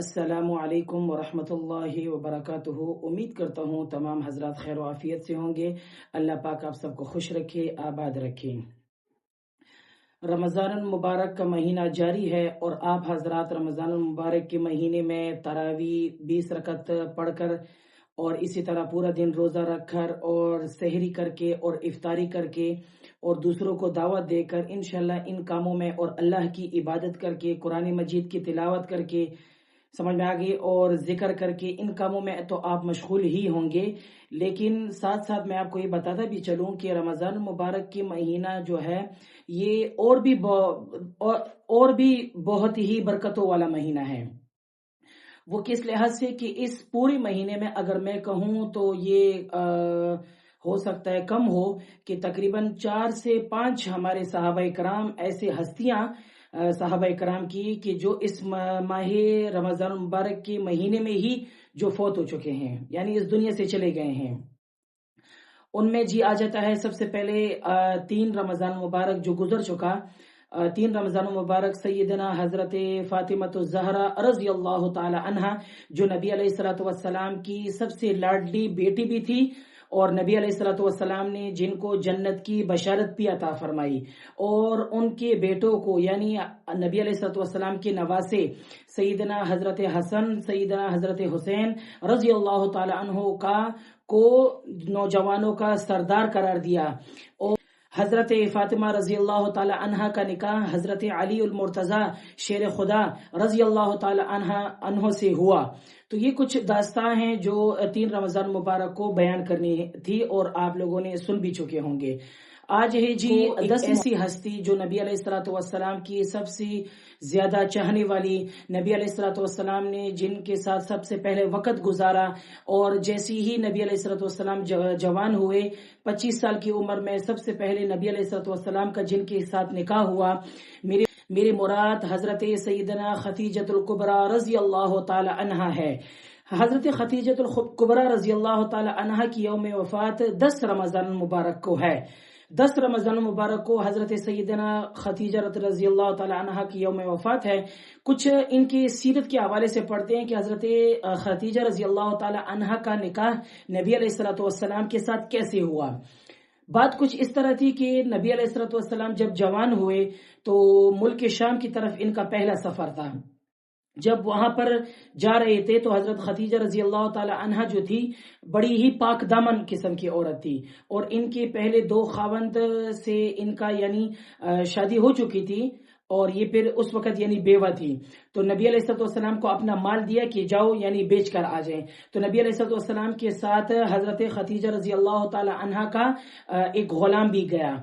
السلام علیکم ورحمۃ اللہ وبرکاتہ۔ امید کرتا ہوں تمام حضرات خیر و عافیت سے ہوں گے۔ اللہ پاک آپ سب کو خوش رکھے، آباد رکھے۔ رمضان المبارک کا مہینہ جاری ہے اور آپ حضرات رمضان المبارک کے مہینے میں تراویح 20 رکعت پڑھ کر اور اسی طرح پورا دن روزہ رکھ کر اور سحری کر کے اور افطاری کر کے اور دوسروں کو دعوت دے کر انشاءاللہ ان کاموں میں اور اللہ کی عبادت کر کے قرآن مجید کی تلاوت کر کے سمجھ میں آگے اور ذکر کر کے ان کاموں میں تو آپ مشغول ہی ہوں گے، لیکن ساتھ ساتھ میں آپ کو یہ بتاتا بھی چلوں کہ رمضان المبارک کی مہینہ جو ہے یہ اور بھی بہت ہی برکتوں والا مہینہ ہے۔ وہ کس لحاظ سے کہ اس پورے مہینے میں اگر میں کہوں تو یہ ہو سکتا ہے کم ہو کہ تقریباً 4 سے 5 ہمارے صحابہ کرام ایسے ہستیاں صحابہ کرام کی کہ جو اس ماہ رمضان المبارک کے مہینے میں ہی جو فوت ہو چکے ہیں، یعنی اس دنیا سے چلے گئے ہیں۔ ان میں آ جاتا ہے سب سے پہلے 3 رمضان مبارک جو گزر چکا، 3 رمضان مبارک سیدنا حضرت فاطمۃ الزہرا رضی اللہ تعالی عنہا جو نبی علیہ الصلوۃ والسلام کی سب سے لاڈلی بیٹی بھی تھی اور نبی علیہ الصلوۃ والسلام نے جن کو جنت کی بشارت بھی عطا فرمائی، اور ان کے بیٹوں کو یعنی نبی علیہ الصلوۃ والسلام کے نواسے سیدنا حضرت حسن سیدنا حضرت حسین رضی اللہ تعالی عنہ کو نوجوانوں کا سردار قرار دیا، اور حضرت فاطمہ رضی اللہ تعالی عنہ کا نکاح حضرت علی المرتضی شیر خدا رضی اللہ تعالی عنہ سے ہوا۔ تو یہ کچھ داستان ہیں جو 3 رمضان مبارک کو بیان کرنی تھی اور آپ لوگوں نے سن بھی چکے ہوں گے۔ آج ہے ایک ایسی ہستی جو نبی علیہ الصلوۃ والسلام کی سب سے زیادہ چاہنے والی، نبی علیہ الصلوۃ والسلام نے جن کے ساتھ سب سے پہلے وقت گزارا، اور جیسی ہی نبی علیہ الصلوۃ والسلام جوان ہوئے 25 سال کی عمر میں سب سے پہلے نبی علیہ الصلوۃ والسلام کا جن کے ساتھ نکاح ہوا، میرے مراد حضرت سیدنا خدیجۃ الکبریٰ رضی اللہ تعالی عنہا ہے۔ حضرت خدیجۃ الکبریٰ رضی اللہ تعالی عنہا کی یوم وفات 10 رمضان مبارک کو ہے۔ 10 رمضان مبارک کو حضرت سیدنا خدیجہ رضی اللہ تعالی عنہا کی یوم وفات ہے۔ کچھ ان کی سیرت کے حوالے سے پڑھتے ہیں کہ حضرت خدیجہ رضی اللہ تعالی عنہا کا نکاح نبی علیہ الصلوۃ والسلام کے ساتھ کیسے ہوا۔ بات کچھ اس طرح تھی کہ نبی علیہ الصلوۃ والسلام جب جوان ہوئے تو ملک شام کی طرف ان کا پہلا سفر تھا۔ جب وہاں پر جا رہے تھے تو حضرت خدیجہ رضی اللہ تعالی عنہا جو تھی بڑی ہی پاک دامن قسم کی عورت تھی، اور ان کے پہلے 2 خاوند سے ان کا یعنی شادی ہو چکی تھی، اور یہ پھر اس وقت یعنی بیوہ تھی۔ تو نبی علیہ الصلوۃ والسلام کو اپنا مال دیا کہ جاؤ یعنی بیچ کر آ جائیں۔ تو نبی علیہ الصلوۃ والسلام کے ساتھ حضرت خدیجہ رضی اللہ تعالی عنہا کا ایک غلام بھی گیا۔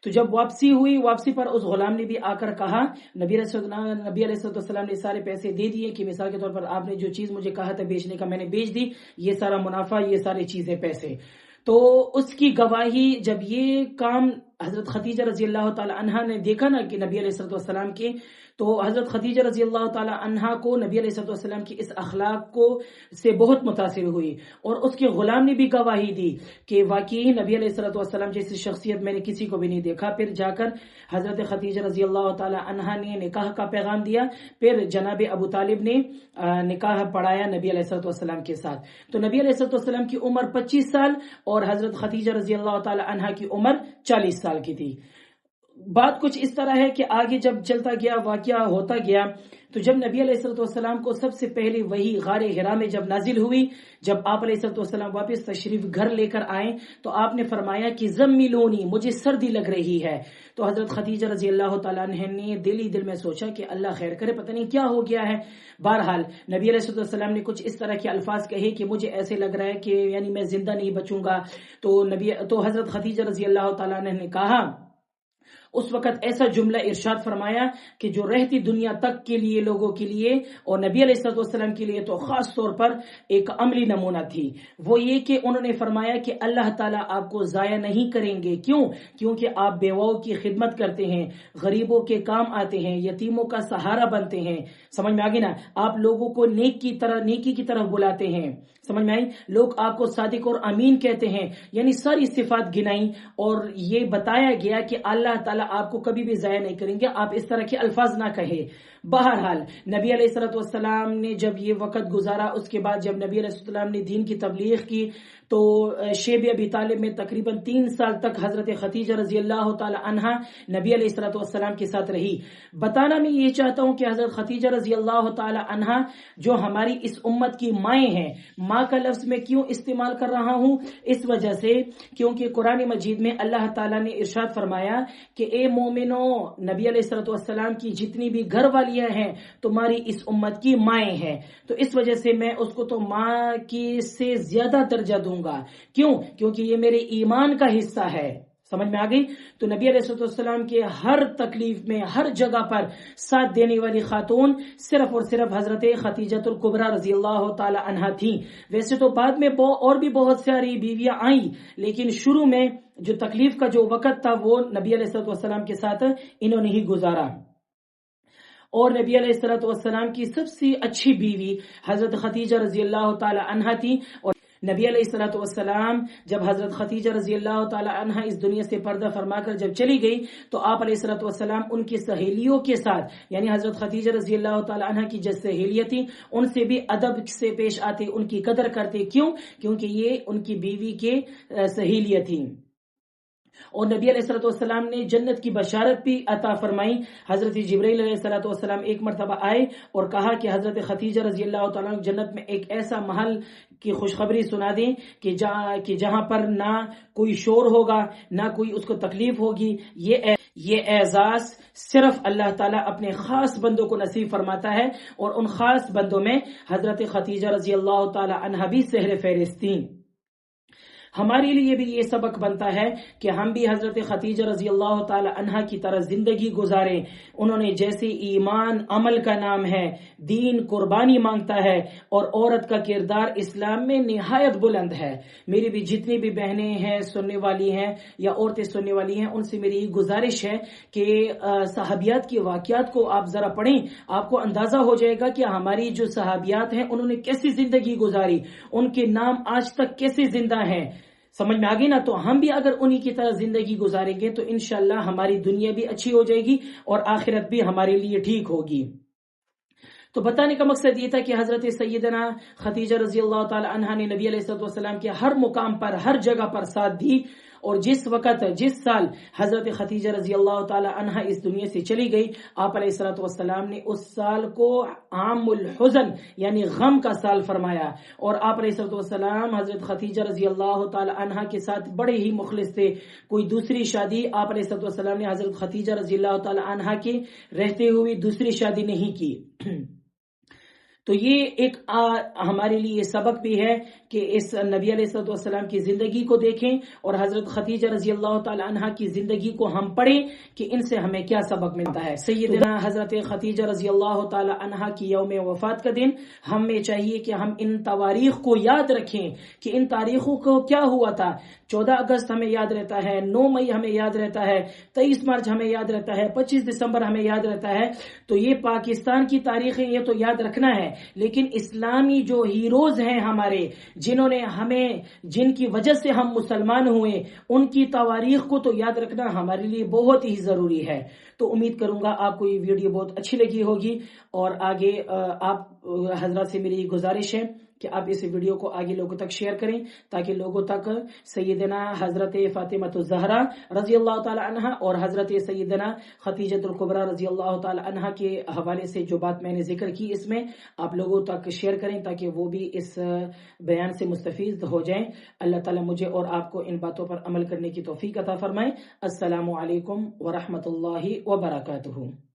تو جب واپسی ہوئی، واپسی پر اس غلام نے بھی آ کر کہا، نبی علیہ الصلوۃ والسلام نے سارے پیسے دے دیے کہ مثال کے طور پر آپ نے جو چیز مجھے کہا تھا بیچنے کا میں نے بیچ دی، یہ سارا منافع، یہ ساری چیزیں، پیسے۔ تو اس کی گواہی جب یہ کام حضرت خدیجہ رضی اللہ تعالی عنہا نے دیکھا نا کہ نبی علیہ الصلوۃ والسلام کے، تو حضرت خدیجہ رضی اللہ تعالی عنہا کو نبی علیہ الصلوۃ والسلام کی اس اخلاق سے بہت متاثر ہوئی، اور اس کے غلام نے بھی گواہی دی کہ واقعی نبی علیہ الصلوۃ والسلام جیسی شخصیت میں نے کسی کو بھی نہیں دیکھا۔ پھر جا کر حضرت خدیجہ رضی اللہ تعالی عنہا نے نکاح کا پیغام دیا، پھر جناب ابو طالب نے نکاح پڑھایا نبی علیہ الصلوۃ والسلام کے ساتھ۔ تو نبی علیہ الصلوۃ والسلام کی عمر 25 سال اور حضرت خدیجہ رضی اللہ تعالی عنہا کی عمر 40 سال کی تھی۔ بات کچھ اس طرح ہے کہ آگے جب چلتا گیا، واقعہ ہوتا گیا، تو جب نبی علیہ الصلوۃ والسلام کو سب سے پہلے وہی غار حرا میں جب نازل ہوئی، جب آپ علیہ الصلوۃ والسلام واپس تشریف گھر لے کر آئے تو آپ نے فرمایا کہ زملونی، مجھے سردی لگ رہی ہے۔ تو حضرت خدیجہ رضی اللہ تعالیٰ عنہ نے دل میں سوچا کہ اللہ خیر کرے، پتہ نہیں کیا ہو گیا ہے۔ بہرحال نبی علیہ الصلوۃ والسلام نے کچھ اس طرح کے الفاظ کہے کہ مجھے ایسے لگ رہا ہے کہ یعنی میں زندہ نہیں بچوں گا۔ تو حضرت خدیجہ رضی اللہ تعالیٰ عنہ نے کہا، اس وقت ایسا جملہ ارشاد فرمایا کہ جو رہتی دنیا تک کے لیے لوگوں کے لیے اور نبی علیہ الصلوۃ والسلام کے لیے تو خاص طور پر ایک عملی نمونہ تھی، وہ یہ کہ انہوں نے فرمایا کہ اللہ تعالیٰ آپ کو ضائع نہیں کریں گے۔ کیونکہ آپ بیواؤں کی خدمت کرتے ہیں، غریبوں کے کام آتے ہیں، یتیموں کا سہارا بنتے ہیں، سمجھ میں آگے نا، آپ لوگوں کو نیکی کی طرف بلاتے ہیں، سمجھ میں آئی، لوگ آپ کو صادق اور امین کہتے ہیں، یعنی ساری صفات گنائی، اور یہ بتایا گیا کہ اللہ تعالیٰ آپ کو کبھی بھی ضائع نہیں کریں گے، آپ اس طرح کے الفاظ نہ کہیں۔ بہرحال نبی علیہ الصلوۃ والسلام نے جب یہ وقت گزارا، اس کے بعد جب نبی علیہ السلام نے دین کی تبلیغ کی تو شیب ابی طالب میں تقریباً 3 سال تک حضرت خدیجہ رضی اللہ تعالی عنہا نبی علیہ الصلوۃ والسلام کے ساتھ رہی۔ بتانا میں یہ چاہتا ہوں کہ حضرت خدیجہ رضی اللہ تعالی عنہا جو ہماری اس امت کی مائیں ہیں، ماں کا لفظ میں کیوں استعمال کر رہا ہوں؟ اس وجہ سے کیونکہ قرآن مجید میں اللہ تعالیٰ نے ارشاد فرمایا کہ اے مومنو، نبی علیہ الصلوۃ والسلام کی جتنی بھی گھر والیاں ہیں تمہاری اس امت کی مائیں ہیں، تو اس وجہ سے میں اس کو تو ماں کی سے زیادہ درجہ دوں گا۔ کیوں؟ کیونکہ یہ میرے ایمان کا حصہ ہے۔ سمجھ میں آ گئی؟ تو نبی علیہ الصلوۃ والسلام کے ہر تکلیف میں، ہر جگہ پر ساتھ دینے والی خاتون صرف اور صرف حضرت خدیجہ الکبریٰ رضی اللہ تعالی عنہا تھیں۔ ویسے تو بعد میں اور بھی بہت ساری بیویاں آئیں، لیکن شروع میں جو تکلیف کا جو وقت تھا وہ نبی علیہ الصلوۃ والسلام کے ساتھ انہوں نے ہی گزارا۔ اور نبی علیہ الصلوۃ والسلام کی سب سے اچھی بیوی حضرت خدیجہ رضی اللہ تعالی عنہا تھی۔ اور نبی علیہ الصلوۃ والسلام جب حضرت خدیجہ رضی اللہ تعالی عنہا اس دنیا سے پردہ فرما کر جب چلی گئی تو آپ علیہ الصلوۃ والسلام ان کی سہیلیوں کے ساتھ، یعنی حضرت خدیجہ رضی اللہ تعالی عنہا کی جو سہیلیاں تھیں ان سے بھی ادب سے پیش آتے، ان کی قدر کرتے۔ کیوں؟ کیونکہ یہ ان کی بیوی کے سہیلیاں تھیں۔ اور نبی علیہ الصلوۃ والسلام نے جنت کی بشارت بھی عطا فرمائی۔ حضرت جبرائیل علیہ الصلوۃ والسلام ایک مرتبہ آئے اور کہا کہ حضرت خدیجہ رضی اللہ تعالیٰ جنت میں ایک ایسا محل کی خوشخبری سنا دیں کہ جہاں پر نہ کوئی شور ہوگا، نہ کوئی اس کو تکلیف ہوگی۔ یہ اعزاز صرف اللہ تعالیٰ اپنے خاص بندوں کو نصیب فرماتا ہے، اور ان خاص بندوں میں حضرت خدیجہ رضی اللہ تعالی عنہا بھی سہر فہرست تھیں۔ ہمارے لیے بھی یہ سبق بنتا ہے کہ ہم بھی حضرت خدیجہ رضی اللہ تعالی عنہا کی طرح زندگی گزاریں۔ انہوں نے جیسے ایمان عمل کا نام ہے، دین قربانی مانگتا ہے، اور عورت کا کردار اسلام میں نہایت بلند ہے۔ میری بھی جتنی بھی بہنیں ہیں سننے والی ہیں یا عورتیں سننے والی ہیں، ان سے میری گزارش ہے کہ صحابیات کے واقعات کو آپ ذرا پڑھیں، آپ کو اندازہ ہو جائے گا کہ ہماری جو صحابیات ہیں انہوں نے کیسی زندگی گزاری، ان کے نام آج تک کیسے زندہ ہیں۔ سمجھ میں آگئی نا؟ تو ہم بھی اگر انہی کی طرح زندگی گزاریں گے تو انشاءاللہ ہماری دنیا بھی اچھی ہو جائے گی اور آخرت بھی ہمارے لیے ٹھیک ہوگی۔ تو بتانے کا مقصد یہ تھا کہ حضرت سیدنا خدیجہ رضی اللہ تعالی عنہا نے نبی علیہ الصلوۃ والسلام کے ہر مقام پر، ہر جگہ پر ساتھ دی، اور جس سال حضرت خدیجہ رضی اللہ تعالی عنہا اس دنیا سے چلی گئی، آپ علیہ الصلوۃ والسلام نے اس سال کو عام الحزن یعنی غم کا سال فرمایا، اور آپ علیہ الصلوۃ والسلام حضرت خدیجہ رضی اللہ تعالی عنہا کے ساتھ بڑے ہی مخلص تھے۔ کوئی دوسری شادی آپ علیہ الصلوۃ والسلام نے حضرت خدیجہ رضی اللہ تعالی عنہا کے رہتے ہوئے دوسری شادی نہیں کی۔ تو یہ ایک ہمارے لیے سبق بھی ہے کہ اس نبی علیہ الصلوۃ والسلام کی زندگی کو دیکھیں اور حضرت خدیجہ رضی اللہ تعالی عنہا کی زندگی کو ہم پڑھیں کہ ان سے ہمیں کیا سبق ملتا ہے۔ سیدنا حضرت خدیجہ رضی اللہ تعالی عنہا کی یوم وفات کا دن ہمیں چاہیے کہ ہم ان تواریخ کو یاد رکھیں کہ ان تاریخوں کو کیا ہوا تھا۔ 14 اگست ہمیں یاد رہتا ہے، 9 مئی ہمیں یاد رہتا ہے، 23 مارچ ہمیں یاد رہتا ہے، 25 دسمبر ہمیں یاد رہتا ہے۔ تو یہ پاکستان کی تاریخیں یہ تو یاد رکھنا ہے، لیکن اسلامی جو ہیروز ہیں ہمارے، جنہوں نے جن کی وجہ سے ہم مسلمان ہوئے، ان کی تواریخ کو تو یاد رکھنا ہمارے لیے بہت ہی ضروری ہے۔ تو امید کروں گا آپ کو یہ ویڈیو بہت اچھی لگی ہوگی، اور آگے آپ حضرات سے میری گزارش ہے کہ آپ اس ویڈیو کو آگے لوگوں تک شیئر کریں تاکہ لوگوں تک سیدنا حضرت فاطمہ الزہرا رضی اللہ تعالی عنہا اور حضرت سیدنا خدیجہ الکبریٰ رضی اللہ تعالی عنہا کے حوالے سے جو بات میں نے ذکر کی، اس میں آپ لوگوں تک شیئر کریں تاکہ وہ بھی اس بیان سے مستفید ہو جائیں۔ اللہ تعالی مجھے اور آپ کو ان باتوں پر عمل کرنے کی توفیق عطا فرمائے۔ السلام علیکم ورحمۃ اللہ وبرکاتہ۔